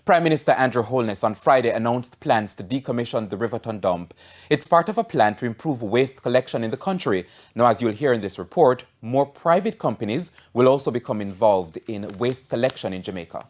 Prime Minister Andrew Holness on Friday announced plans to decommission the Riverton dump. It's part of a plan to improve waste collection in the country. Now, as you'll hear in this report, more private companies will also become involved in waste collection in Jamaica.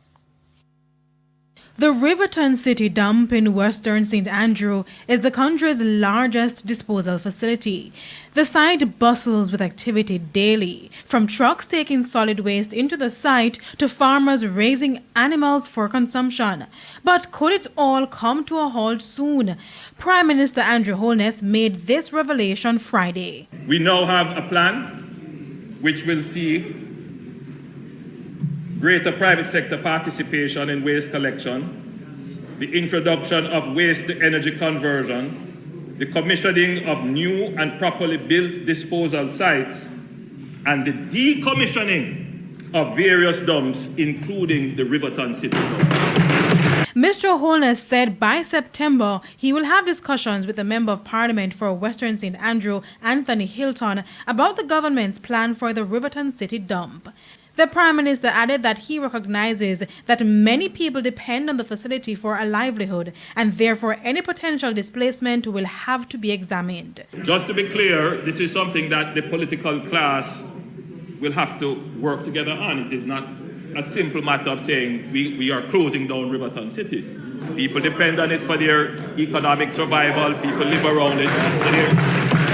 The Riverton City Dump in Western St. Andrew is the country's largest disposal facility. The site bustles with activity daily, from trucks taking solid waste into the site to farmers raising animals for consumption. But could it all come to a halt soon? Prime Minister Andrew Holness made this revelation Friday. We now have a plan which will see greater private sector participation in waste collection, the introduction of waste to energy conversion, the commissioning of new and properly built disposal sites, and the decommissioning of various dumps, including the Riverton City dump. Mr. Holness said by September he will have discussions with the Member of Parliament for Western St. Andrew, Anthony Hilton, about the government's plan for the Riverton City dump. The Prime Minister added that he recognizes that many people depend on the facility for a livelihood, and therefore any potential displacement will have to be examined. Just to be clear, this is something that the political class will have to work together on. It is not a simple matter of saying we are closing down Riverton City. People depend on it for their economic survival. People live around it. So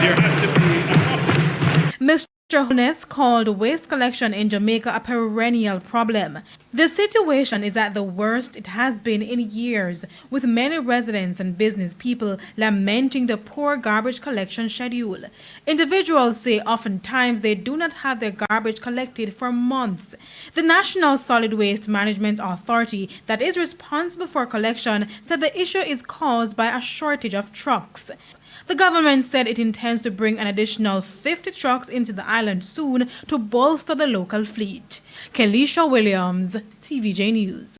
there has to be a process. Mr. Holness called waste collection in Jamaica a perennial problem. The situation is at the worst it has been in years, with many residents and business people lamenting the poor garbage collection schedule. Individuals say oftentimes they do not have their garbage collected for months. The National Solid Waste Management Authority, that is responsible for collection, said the issue is caused by a shortage of trucks. The government said it intends to bring an additional 50 trucks into the island soon to bolster the local fleet. Kelisha Williams, TVJ News.